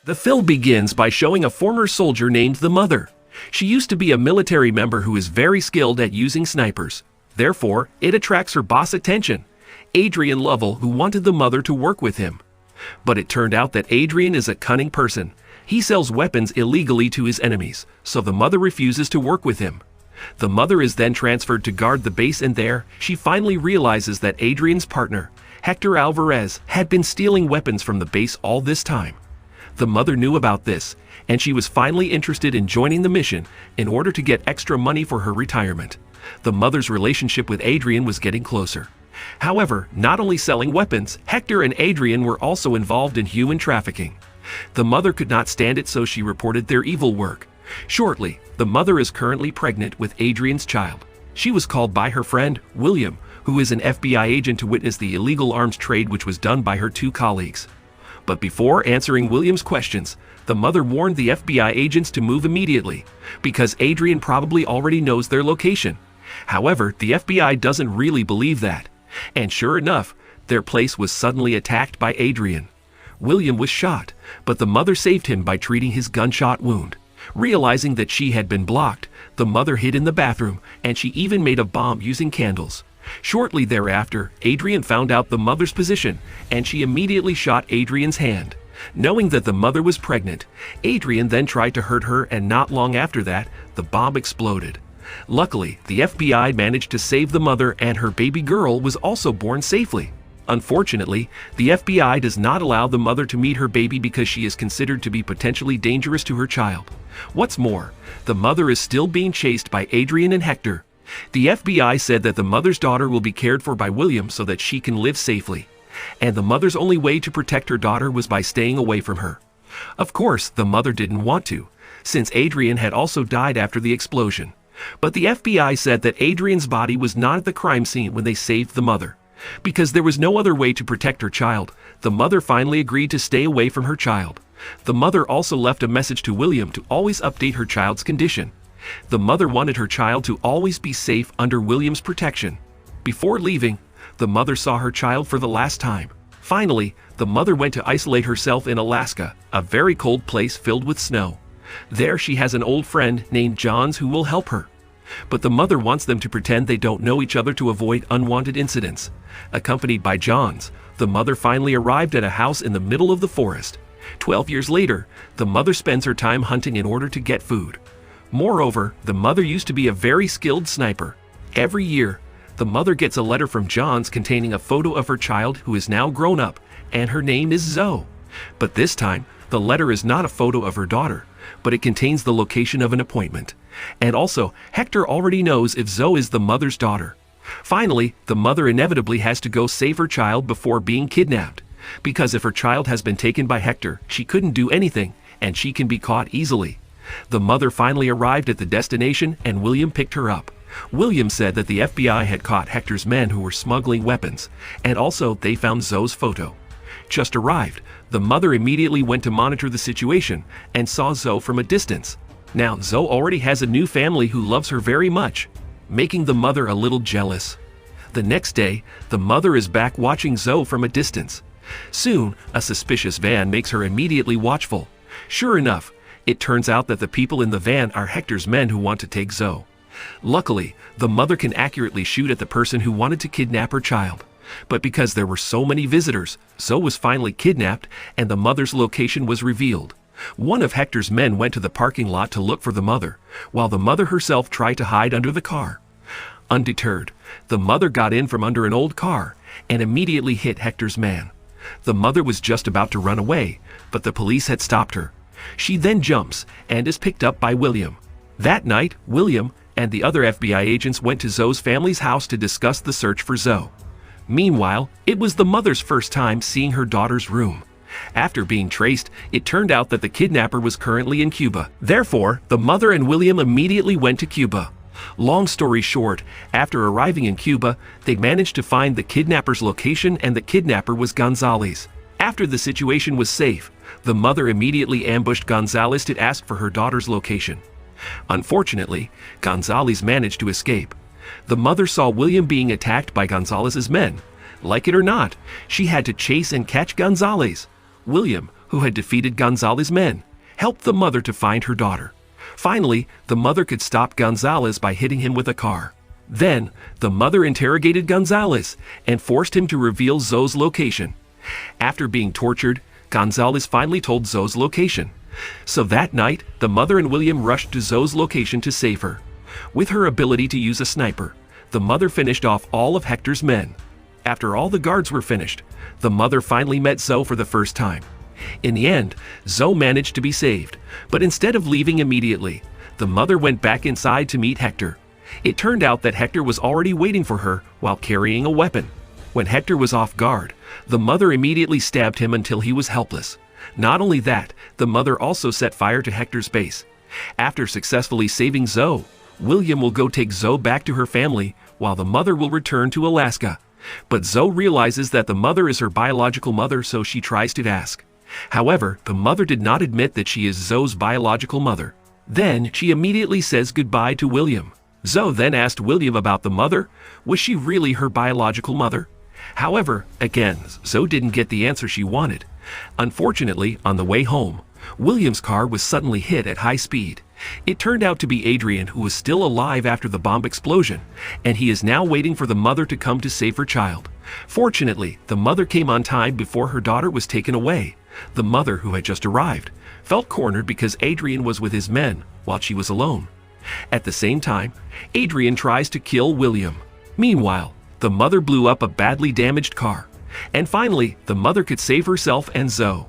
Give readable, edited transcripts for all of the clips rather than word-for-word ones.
The film begins by showing a former soldier named the Mother. She used to be a military member who is very skilled at using snipers. Therefore, it attracts her boss' attention, Adrian Lovell, who wanted the Mother to work with him. But it turned out that Adrian is a cunning person. He sells weapons illegally to his enemies, so the Mother refuses to work with him. The Mother is then transferred to guard the base, and there, she finally realizes that Adrian's partner, Hector Alvarez, had been stealing weapons from the base all this time. The Mother knew about this, and she was finally interested in joining the mission in order to get extra money for her retirement. The Mother's relationship with Adrian was getting closer. However, not only selling weapons, Hector and Adrian were also involved in human trafficking. The Mother could not stand it, so she reported their evil work. Shortly, the Mother is currently pregnant with Adrian's child. She was called by her friend, William, who is an FBI agent, to witness the illegal arms trade which was done by her two colleagues. But before answering William's questions, the Mother warned the FBI agents to move immediately, because Adrian probably already knows their location. However, the FBI doesn't really believe that. And sure enough, their place was suddenly attacked by Adrian. William was shot, but the Mother saved him by treating his gunshot wound. Realizing that she had been blocked, the Mother hid in the bathroom, and she even made a bomb using candles. Shortly thereafter, Adrian found out the Mother's position, and she immediately shot Adrian's hand. Knowing that the Mother was pregnant, Adrian then tried to hurt her, and not long after that, the bomb exploded. Luckily, the FBI managed to save the Mother, and her baby girl was also born safely. Unfortunately, the FBI does not allow the Mother to meet her baby because she is considered to be potentially dangerous to her child. What's more, the Mother is still being chased by Adrian and Hector. The FBI said that the Mother's daughter will be cared for by William so that she can live safely. And the Mother's only way to protect her daughter was by staying away from her. Of course, the Mother didn't want to, since Adrian had also died after the explosion. But the FBI said that Adrian's body was not at the crime scene when they saved the Mother. Because there was no other way to protect her child, the Mother finally agreed to stay away from her child. The Mother also left a message to William to always update her child's condition. The Mother wanted her child to always be safe under William's protection. Before leaving, the Mother saw her child for the last time. Finally, the Mother went to isolate herself in Alaska, a very cold place filled with snow. There she has an old friend named Johns who will help her. But the Mother wants them to pretend they don't know each other to avoid unwanted incidents. Accompanied by Johns, the Mother finally arrived at a house in the middle of the forest. 12 years later, the Mother spends her time hunting in order to get food. Moreover, the Mother used to be a very skilled sniper. Every year, the Mother gets a letter from Johns containing a photo of her child who is now grown up, and her name is Zoe. But this time, the letter is not a photo of her daughter, but it contains the location of an appointment. And also, Hector already knows if Zoe is the Mother's daughter. Finally, the Mother inevitably has to go save her child before being kidnapped. Because if her child has been taken by Hector, she couldn't do anything, and she can be caught easily. The Mother finally arrived at the destination, and William picked her up. William said that the FBI had caught Hector's men who were smuggling weapons, and also they found Zoe's photo. Just arrived, the Mother immediately went to monitor the situation and saw Zoe from a distance. Now Zoe already has a new family who loves her very much, making the Mother a little jealous. The next day, the Mother is back watching Zoe from a distance. Soon, a suspicious van makes her immediately watchful. Sure enough, it turns out that the people in the van are Hector's men who want to take Zoe. Luckily, the Mother can accurately shoot at the person who wanted to kidnap her child. But because there were so many visitors, Zoe was finally kidnapped, and the Mother's location was revealed. One of Hector's men went to the parking lot to look for the Mother, while the Mother herself tried to hide under the car. Undeterred, the Mother got in from under an old car and immediately hit Hector's man. The Mother was just about to run away, but the police had stopped her. She then jumps and is picked up by William. That night, William and the other FBI agents went to Zoe's family's house to discuss the search for Zoe. Meanwhile, it was the Mother's first time seeing her daughter's room. After being traced, it turned out that the kidnapper was currently in Cuba. Therefore, the Mother and William immediately went to Cuba. Long story short, after arriving in Cuba, they managed to find the kidnapper's location, and the kidnapper was Gonzalez. After the situation was safe, the Mother immediately ambushed Gonzalez to ask for her daughter's location. Unfortunately, Gonzalez managed to escape. The Mother saw William being attacked by Gonzalez's men. Like it or not, she had to chase and catch Gonzalez. William, who had defeated Gonzalez's men, helped the mother to find her daughter. Finally, the mother could stop Gonzalez by hitting him with a car. Then, the mother interrogated Gonzalez and forced him to reveal Zoe's location. After being tortured, Gonzalez finally told Zoe's location. So that night, the mother and William rushed to Zoe's location to save her. With her ability to use a sniper, the mother finished off all of Hector's men. After all the guards were finished, the mother finally met Zoe for the first time. In the end, Zoe managed to be saved, but instead of leaving immediately, the mother went back inside to meet Hector. It turned out that Hector was already waiting for her while carrying a weapon. When Hector was off guard, the mother immediately stabbed him until he was helpless. Not only that, the mother also set fire to Hector's base. After successfully saving Zoe, William will go take Zoe back to her family while the mother will return to Alaska. But Zoe realizes that the mother is her biological mother, so she tries to ask. However, the mother did not admit that she is Zoe's biological mother. Then she immediately says goodbye to William. Zoe then asked William about the mother. Was she really her biological mother? However, again, Zoe didn't get the answer she wanted. Unfortunately, on the way home, William's car was suddenly hit at high speed. It turned out to be Adrian, who was still alive after the bomb explosion, and he is now waiting for the mother to come to save her child. Fortunately, the mother came on time before her daughter was taken away. The mother, who had just arrived, felt cornered because Adrian was with his men while she was alone. At the same time, Adrian tries to kill William. Meanwhile, the mother blew up a badly damaged car. And finally, the mother could save herself and Zoe.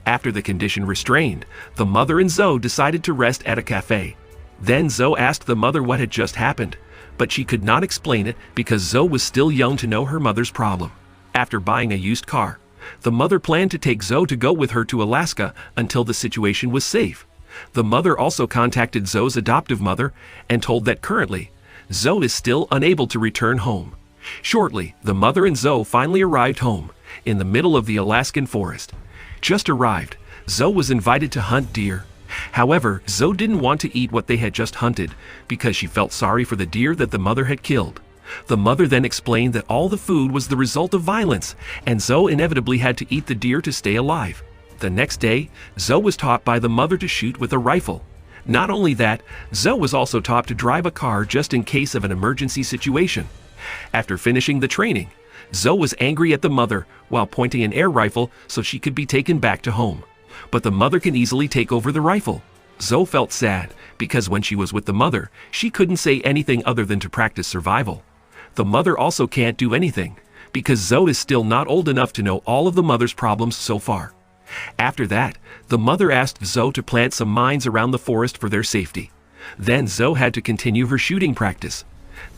After the condition restrained, the mother and Zoe decided to rest at a cafe. Then Zoe asked the mother what had just happened, but she could not explain it because Zoe was still young to know her mother's problem. After buying a used car, the mother planned to take Zoe to go with her to Alaska until the situation was safe. The mother also contacted Zoe's adoptive mother and told that currently, Zoe is still unable to return home. Shortly, the mother and Zoe finally arrived home, in the middle of the Alaskan forest. Just arrived, Zoe was invited to hunt deer. However, Zoe didn't want to eat what they had just hunted because she felt sorry for the deer that the mother had killed. The mother then explained that all the food was the result of violence, and Zoe inevitably had to eat the deer to stay alive. The next day, Zoe was taught by the mother to shoot with a rifle. Not only that, Zoe was also taught to drive a car just in case of an emergency situation. After finishing the training, Zoe was angry at the mother while pointing an air rifle so she could be taken back to home. But the mother can easily take over the rifle. Zoe felt sad because when she was with the mother, she couldn't say anything other than to practice survival. The mother also can't do anything because Zoe is still not old enough to know all of the mother's problems so far. After that, the mother asked Zoe to plant some mines around the forest for their safety. Then Zoe had to continue her shooting practice.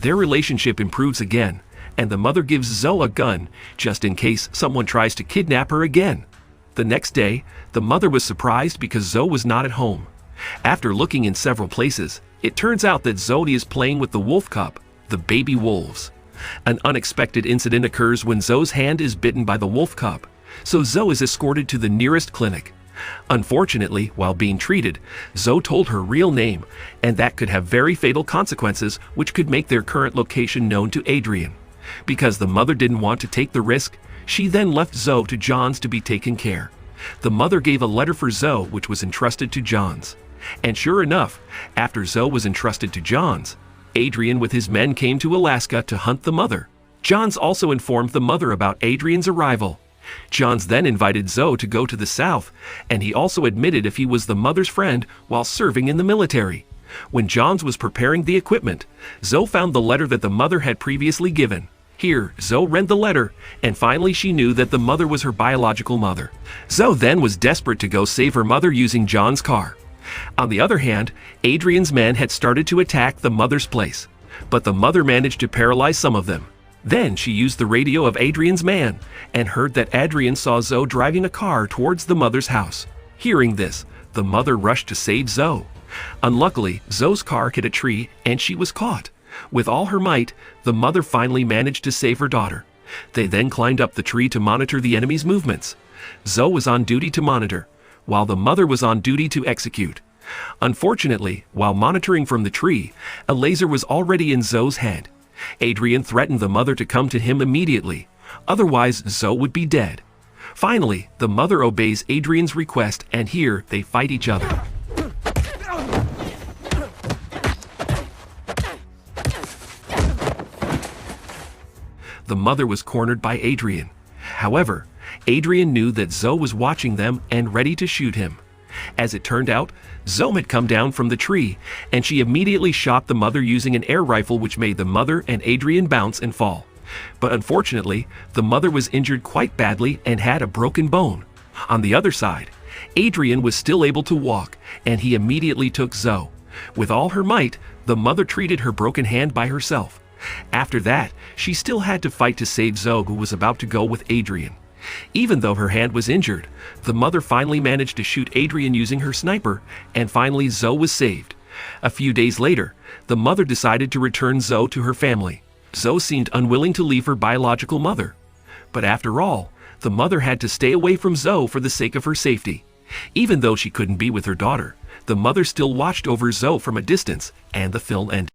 Their relationship improves again, and the mother gives Zoe a gun just in case someone tries to kidnap her again. The next day, the mother was surprised because Zoe was not at home. After looking in several places, it turns out that Zoe is playing with the wolf cub, the baby wolves. An unexpected incident occurs when Zoe's hand is bitten by the wolf cub, so Zoe is escorted to the nearest clinic. Unfortunately, while being treated, Zoe told her real name, and that could have very fatal consequences which could make their current location known to Adrian. Because the mother didn't want to take the risk, she then left Zoe to Johns to be taken care. The mother gave a letter for Zoe which was entrusted to Johns. And sure enough, after Zoe was entrusted to Johns, Adrian with his men came to Alaska to hunt the mother. Johns also informed the mother about Adrian's arrival. Johns then invited Zoe to go to the south, and he also admitted if he was the mother's friend while serving in the military. When Johns was preparing the equipment, Zoe found the letter that the mother had previously given. Here, Zoe read the letter, and finally she knew that the mother was her biological mother. Zoe then was desperate to go save her mother using John's car. On the other hand, Adrian's men had started to attack the mother's place, but the mother managed to paralyze some of them. Then she used the radio of Adrian's man and heard that Adrian saw Zoe driving a car towards the mother's house. Hearing this, the mother rushed to save Zoe. Unluckily, Zoe's car hit a tree and she was caught. With all her might, the mother finally managed to save her daughter. They then climbed up the tree to monitor the enemy's movements. Zoe was on duty to monitor, while the mother was on duty to execute. Unfortunately, while monitoring from the tree, a laser was already in Zoe's head. Adrian threatened the mother to come to him immediately, otherwise Zoe would be dead. Finally, the mother obeys Adrian's request, and here they fight each other. The mother was cornered by Adrian. However, Adrian knew that Zoe was watching them and ready to shoot him. As it turned out, Zoe had come down from the tree, and she immediately shot the mother using an air rifle, which made the mother and Adrian bounce and fall. But unfortunately, the mother was injured quite badly and had a broken bone. On the other side, Adrian was still able to walk, and he immediately took Zoe. With all her might, the mother treated her broken hand by herself. After that, she still had to fight to save Zoe, who was about to go with Adrian. Even though her hand was injured, the mother finally managed to shoot Adrian using her sniper, and finally Zoe was saved. A few days later, the mother decided to return Zoe to her family. Zoe seemed unwilling to leave her biological mother. But after all, the mother had to stay away from Zoe for the sake of her safety. Even though she couldn't be with her daughter, the mother still watched over Zoe from a distance, and the film ended.